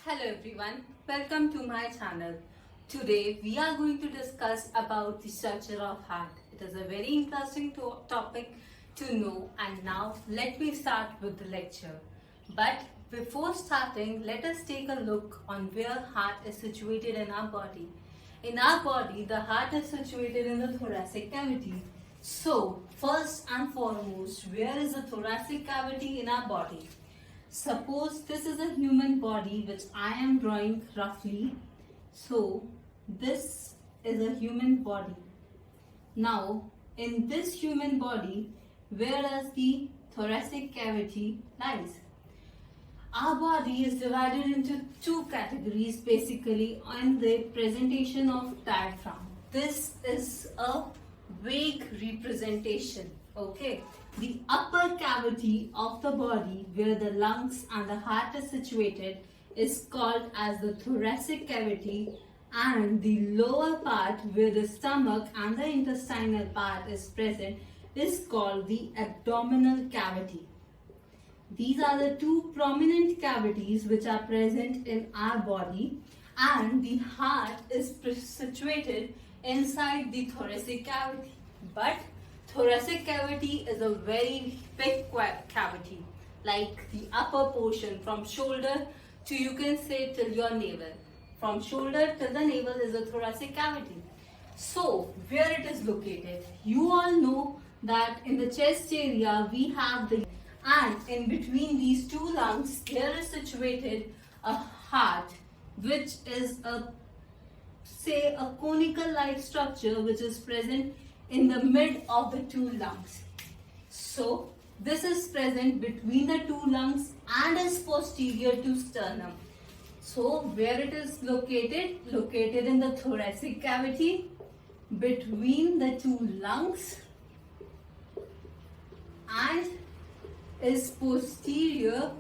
Hello everyone, welcome to my channel. Today we are going to discuss about the structure of heart. It is a very interesting topic to know, and now let me start with the lecture. But before starting, let us take a look on where heart is situated in our body. In our body, the heart is situated in the thoracic cavity. So, first and foremost, where is the thoracic cavity in our body? Suppose this is a human body which I am drawing roughly. So this is a human body. Now in this human body, where does the thoracic cavity lies? Our body is divided into two categories basically on the presentation of diaphragm. This is a vague representation. Okay, the upper cavity of the body where the lungs and the heart is situated is called as the thoracic cavity, and the lower part where the stomach and the intestinal part is present is called the abdominal cavity. These are the two prominent cavities which are present in our body, and the heart is situated inside the thoracic cavity. But thoracic cavity is a very big cavity, like the upper portion from shoulder to, you can say, till your navel. From shoulder till the navel is a thoracic cavity. So where it is located? You all know that in the chest area we have the, and in between these two lungs there is situated a heart, which is a conical like structure which is present in the mid of the two lungs. So this is present between the two lungs and is posterior to sternum. So where it is located? Located in the thoracic cavity between the two lungs and is posterior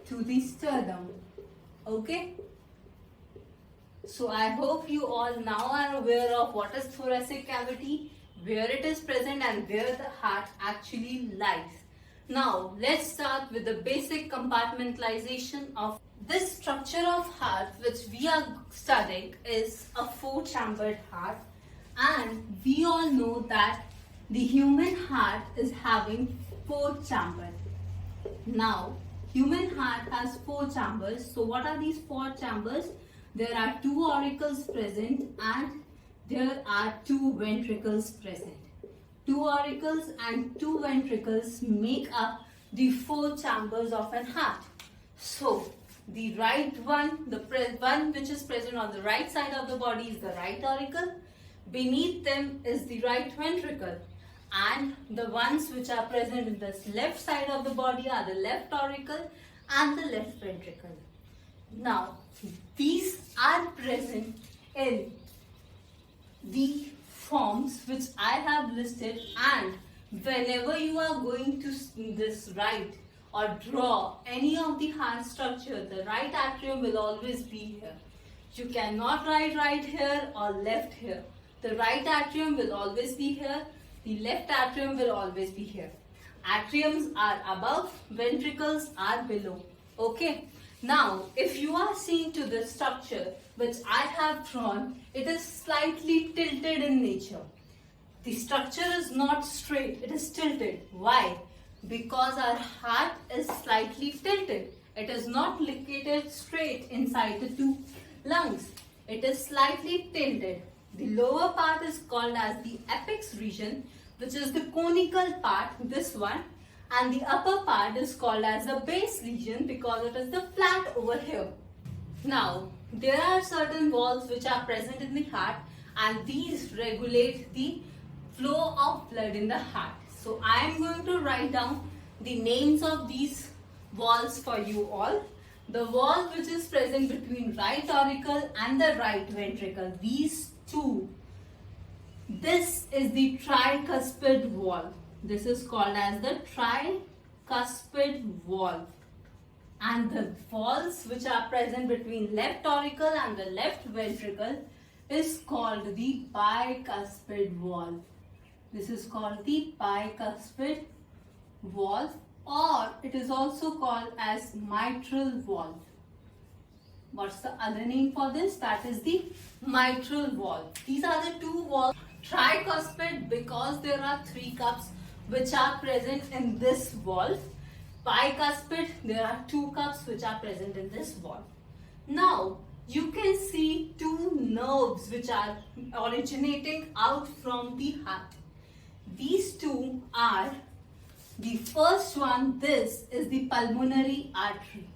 to the sternum. Okay? So I hope you all now are aware of what is thoracic cavity, where it is present, and where the heart actually lies. Now let's start with the basic compartmentalization of this structure of heart, which we are studying is a four-chambered heart, and we all know that the human heart is having four chambers. Now human heart has four chambers. So what are these four chambers? There are two auricles present and there are two ventricles present. Two auricles and two ventricles make up the four chambers of an heart. So the right one, the one which is present on the right side of the body is the right auricle. Beneath them is the right ventricle. And the ones which are present in the left side of the body are the left auricle and the left ventricle. Now, these are present in the forms which I have listed, and whenever you are going to write or draw any of the heart structure, the right atrium will always be here. You cannot write right here or left here. The right atrium will always be here. The left atrium will always be here. Atriums are above, ventricles are below. Okay. Now, if you are seeing to the structure which I have drawn, it is slightly tilted in nature. The structure is not straight, it is tilted. Why? Because our heart is slightly tilted. It is not located straight inside the two lungs. It is slightly tilted. The lower part is called as the apex region, which is the conical part, this one. And the upper part is called as the base region because it is the flat over here. Now, there are certain walls which are present in the heart, and these regulate the flow of blood in the heart. So I am going to write down the names of these walls for you all. The wall which is present between right auricle and the right ventricle, these two. This is the tricuspid wall. This is called as the tricuspid wall. And the walls which are present between left auricle and the left ventricle is called the bicuspid wall. This is called the bicuspid wall, or it is also called as mitral valve. What's the other name for this? That is the mitral valve. These are the two valves. Tricuspid, because there are three cups which are present in this valve. Bicuspid, there are two cups which are present in this valve. Now, you can see two nerves which are originating out from the heart. These two are, the first one, this is the pulmonary artery.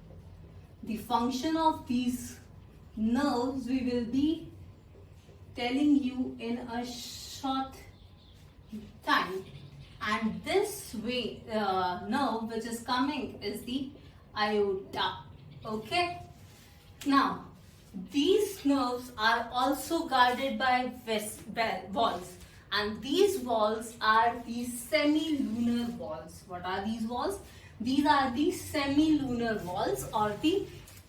The function of these nerves we will be telling you in a short time. And this way nerve which is coming is the aorta. Okay. Now, these nerves are also guarded by valves, and these valves are the semilunar valves. What are these valves? These are the semilunar valves, or the.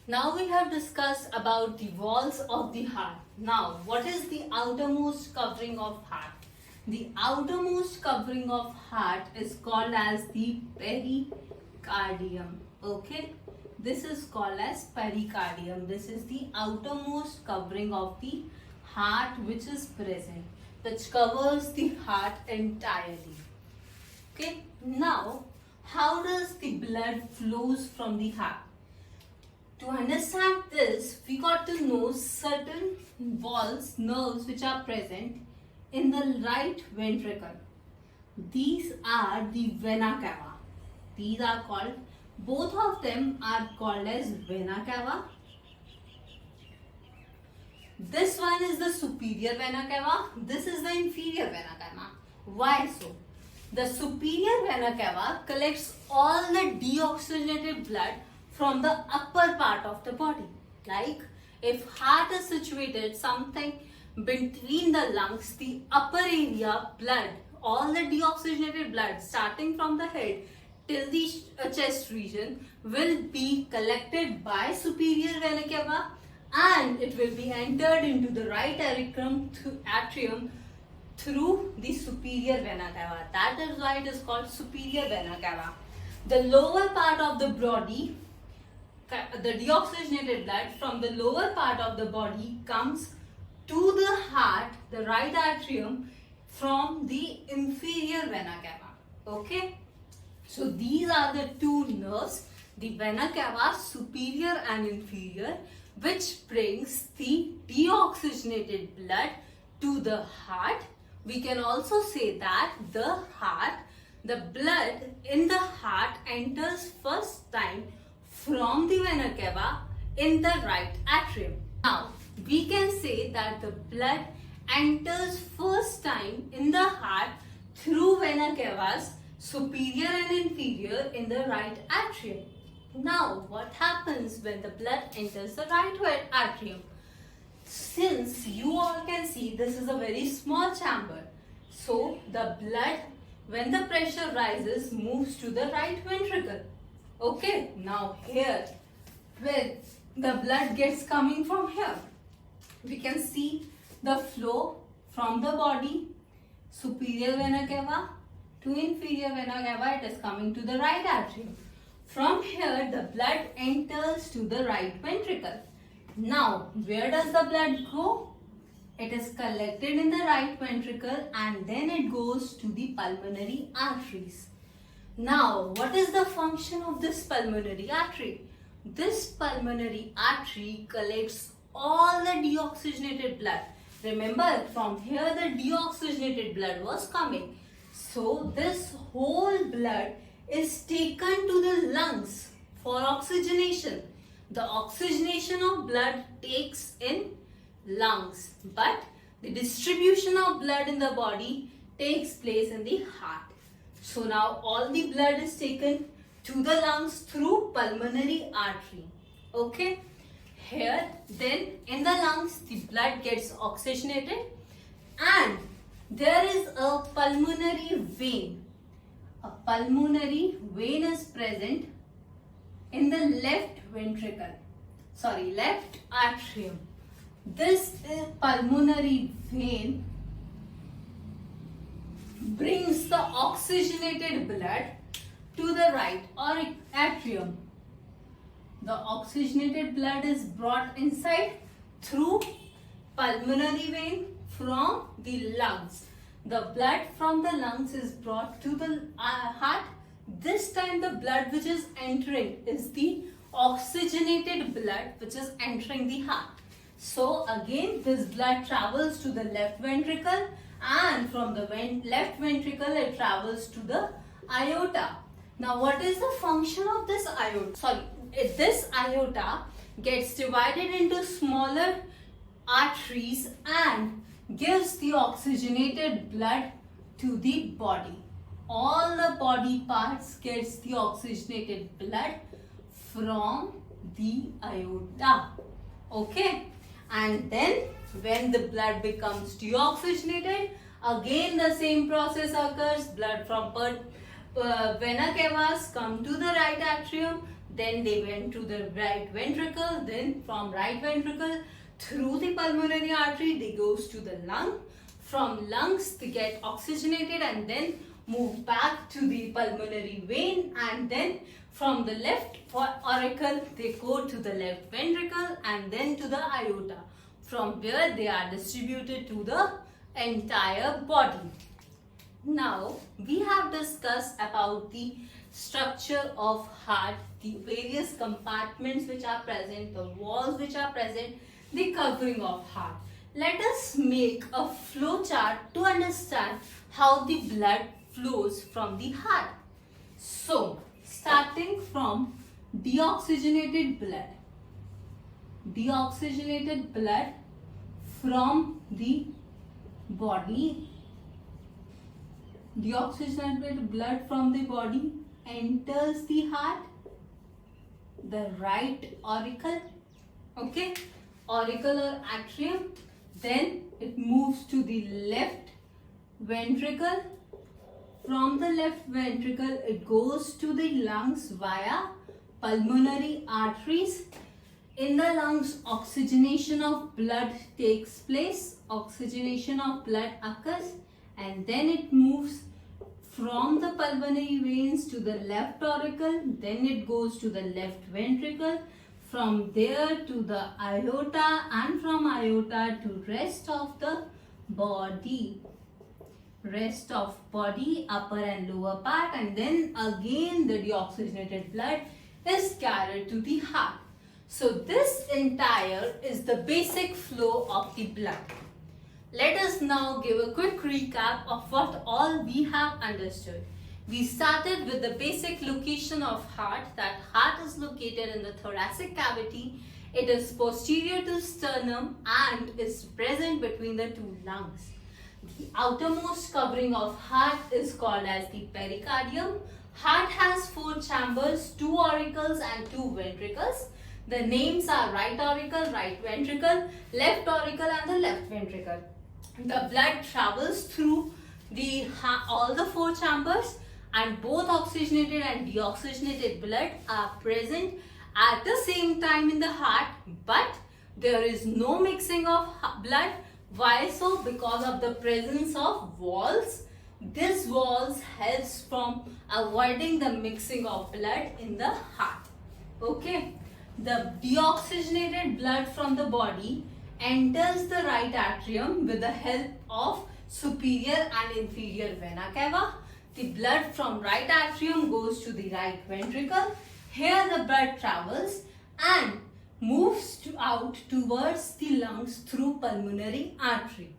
Now we have discussed about the walls of the heart. Now, what is the outermost covering of heart? The outermost covering of heart is called as the pericardium. Okay. This is called as pericardium. This is the outermost covering of the heart which is present, which covers the heart entirely. Okay. Now, how does the blood flows from the heart? To understand this, we got to know certain valves, nerves which are present in the right ventricle. These are the vena cava. These are called, both of them are called as vena cava. This one is the superior vena cava. This is the inferior vena cava. Why so? The superior vena cava collects all the deoxygenated blood from the upper part of the body. Like if heart is situated something between the lungs, the upper area blood, all the deoxygenated blood starting from the head till the chest region will be collected by superior vena cava, and it will be entered into the right atrium through the superior vena cava. That is why it is called superior vena cava. The lower part of the body, the deoxygenated blood from the lower part of the body comes to the heart, the right atrium, from the inferior vena cava. Okay. So these are the two nerves, the vena cava, superior and inferior, which brings the deoxygenated blood to the heart. We can also say that the blood in the heart enters first time from the vena cava in the right atrium. Now, we can say that the blood enters first time in the heart through vena cavas, superior and inferior, in the right atrium. Now, what happens when the blood enters the right atrium? Since you all can see this is a very small chamber, so the blood, when the pressure rises, moves to the right ventricle. Okay, now here, when the blood gets coming from here, we can see the flow from the body, superior vena cava to inferior vena cava, it is coming to the right atrium. From here, the blood enters to the right ventricle. Now, where does the blood go? It is collected in the right ventricle and then it goes to the pulmonary arteries. Now, what is the function of this pulmonary artery? This pulmonary artery collects all the deoxygenated blood. Remember, from here the deoxygenated blood was coming. So, this whole blood is taken to the lungs for oxygenation. The oxygenation of blood takes in lungs, but the distribution of blood in the body takes place in the heart. So now all the blood is taken to the lungs through pulmonary artery. Okay. Here, then in the lungs, the blood gets oxygenated and there is a pulmonary vein. A pulmonary vein is present in the left atrium. This pulmonary vein brings the oxygenated blood to the right atrium. the oxygenated blood is brought inside through pulmonary vein from the lungs. The blood from the lungs is brought to the heart. This time the blood which is entering is the oxygenated blood which is entering the heart. So again this blood travels to the left ventricle, and from the left ventricle it travels to the aorta. Now what is the function of this aorta? This aorta gets divided into smaller arteries and gives the oxygenated blood to the body. All the body parts gets the oxygenated blood from the aorta. Okay, and then when the blood becomes deoxygenated, again the same process occurs. Blood from vena cavas come to the right atrium, then they went to the right ventricle, then from right ventricle through the pulmonary artery they goes to the lung. From lungs they get oxygenated and then move back to the pulmonary vein, and then from the left auricle they go to the left ventricle and then to the aorta, from where they are distributed to the entire body. Now we have discussed about the structure of heart, the various compartments which are present, the walls which are present, the covering of heart. Let us make a flow chart to understand how the blood flows from the heart. So, starting from deoxygenated blood from the body, deoxygenated blood from the body enters the heart, the right auricle, okay, auricle or atrium, then it moves to the left ventricle. From the left ventricle it goes to the lungs via pulmonary arteries. In the lungs oxygenation of blood takes place, oxygenation of blood occurs, and then it moves from the pulmonary veins to the left auricle, then it goes to the left ventricle, from there to the aorta, and from aorta to rest of the body. Rest of body, upper and lower part, and then again the deoxygenated blood is carried to the heart. So this entire is the basic flow of the blood. Let us now give a quick recap of what all we have understood. We started with the basic location of heart, that heart is located in the thoracic cavity. It is posterior to sternum and is present between the two lungs. The outermost covering of heart is called as the pericardium. Heart has 4 chambers, 2 auricles and 2 ventricles. The names are right auricle, right ventricle, left auricle and the left ventricle. The blood travels through all the 4 chambers, and both oxygenated and deoxygenated blood are present at the same time in the heart, but there is no mixing of blood. Why so? Because of the presence of walls. This walls helps from avoiding the mixing of blood in the heart. Okay. The deoxygenated blood from the body enters the right atrium with the help of superior and inferior vena cava. The blood from right atrium goes to the right ventricle. Here the blood travels and moves out towards the lungs through pulmonary artery.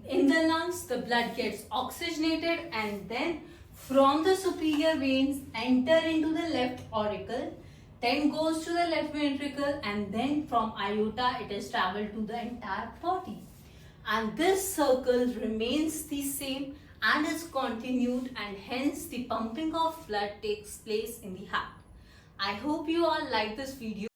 In the lungs, the blood gets oxygenated and then from the superior veins enter into the left auricle, then goes to the left ventricle, and then from aorta it is traveled to the entire body. And this circle remains the same and is continued, and hence the pumping of blood takes place in the heart. I hope you all like this video.